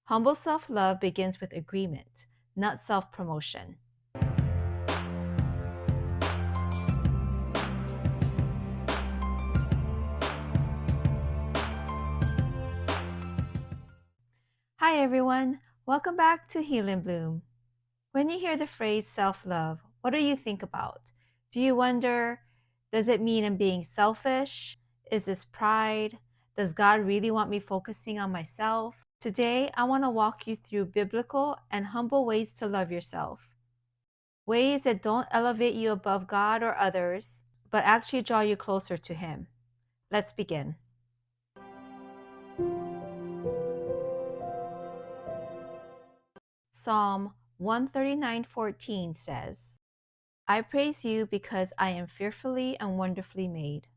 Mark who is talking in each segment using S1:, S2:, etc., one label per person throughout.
S1: Humble self-love begins with agreement, not self-promotion. Hi everyone, welcome back to Heal and Bloom. When you hear the phrase self-love, what do you think about? Do you wonder, does it mean I'm being selfish? Is this pride? Does God really want me focusing on myself? Today, I want to walk you through biblical and humble ways to love yourself. Ways that don't elevate you above God or others, but actually draw you closer to Him. Let's begin. Psalm 139:14 says, I praise you because I am fearfully and wonderfully made.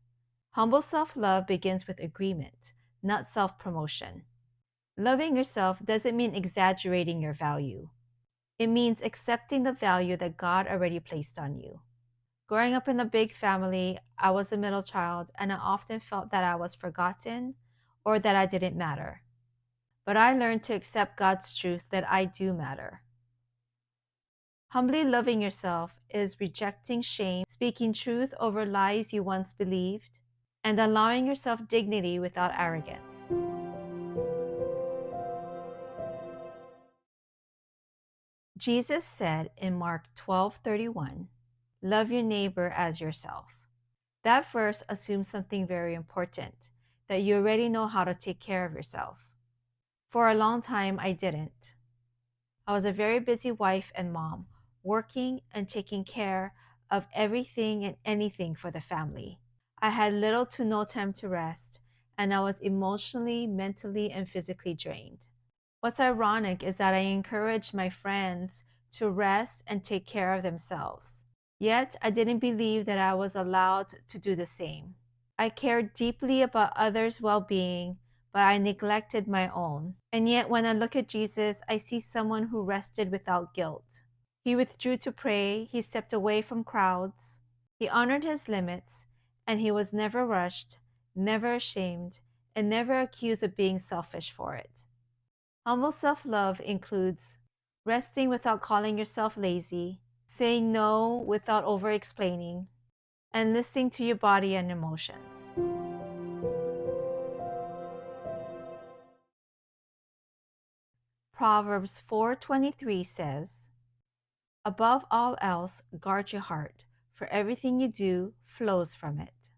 S1: Humble self-love begins with agreement, not self-promotion. Loving yourself doesn't mean exaggerating your value. It means accepting the value that God already placed on you. Growing up in a big family, I was a middle child and I often felt that I was forgotten or that I didn't matter. But I learned to accept God's truth that I do matter. Humbly loving yourself is rejecting shame, speaking truth over lies you once believed, and allowing yourself dignity without arrogance. Jesus said in Mark 12:31, love your neighbor as yourself. That verse assumes something very important, that you already know how to take care of yourself. For a long time, I didn't. I was a very busy wife and mom, working and taking care of everything and anything for the family. I had little to no time to rest, and I was emotionally, mentally, and physically drained. What's ironic is that I encouraged my friends to rest and take care of themselves. Yet, I didn't believe that I was allowed to do the same. I cared deeply about others' well-being, but I neglected my own. And yet, when I look at Jesus, I see someone who rested without guilt. He withdrew to pray, he stepped away from crowds, he honored his limits, and he was never rushed, never ashamed, and never accused of being selfish for it. Humble self-love includes resting without calling yourself lazy, saying no without over-explaining, and listening to your body and emotions. Proverbs 4:23 says, above all else, guard your heart, for everything you do flows from it.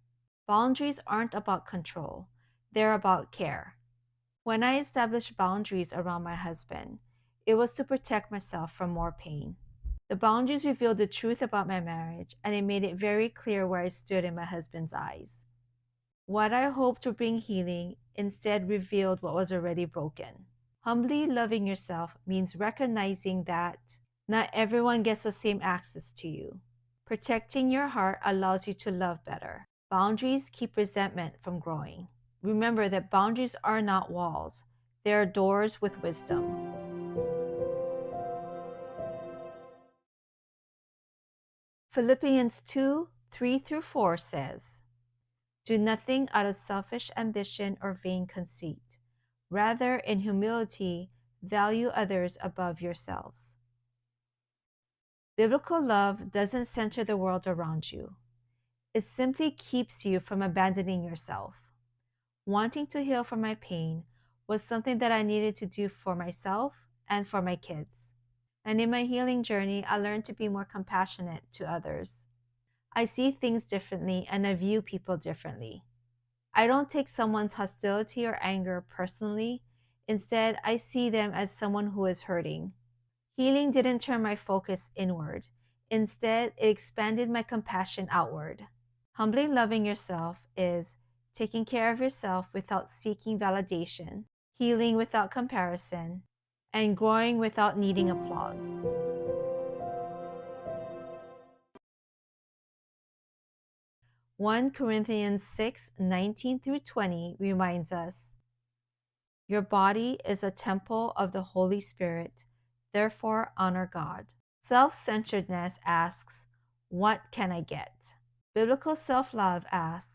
S1: Boundaries aren't about control, they're about care. When I established boundaries around my husband, it was to protect myself from more pain. The boundaries revealed the truth about my marriage, and it made it very clear where I stood in my husband's eyes. What I hoped to bring healing instead revealed what was already broken. Humbly loving yourself means recognizing that not everyone gets the same access to you. Protecting your heart allows you to love better. Boundaries keep resentment from growing. Remember that boundaries are not walls. They are doors with wisdom. Philippians 2:3-4 says, do nothing out of selfish ambition or vain conceit. Rather, in humility, value others above yourselves. Biblical love doesn't center the world around you. It simply keeps you from abandoning yourself. Wanting to heal from my pain was something that I needed to do for myself and for my kids. And in my healing journey, I learned to be more compassionate to others. I see things differently and I view people differently. I don't take someone's hostility or anger personally. Instead, I see them as someone who is hurting. Healing didn't turn my focus inward. Instead, it expanded my compassion outward. Humbly loving yourself is taking care of yourself without seeking validation, healing without comparison, and growing without needing applause. 1 Corinthians 6:19-20 reminds us, your body is a temple of the Holy Spirit, therefore honor God. Self-centeredness asks, what can I get? Biblical self-love asks,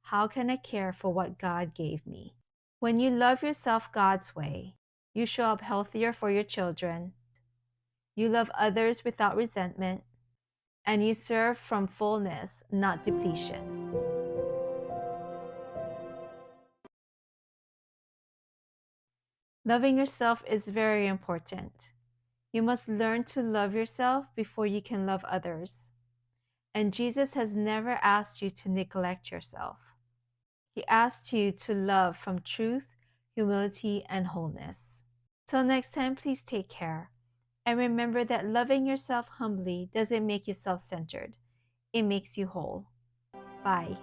S1: how can I care for what God gave me? When you love yourself God's way, You show up healthier for your children. You love others without resentment. And you serve from fullness, not depletion. Loving yourself is very important. You must learn to love yourself before you can love others. And Jesus has never asked you to neglect yourself. He asked you to love from truth, humility, and wholeness. Till next time, please take care. And remember that loving yourself humbly doesn't make you self centered, it makes you whole. Bye.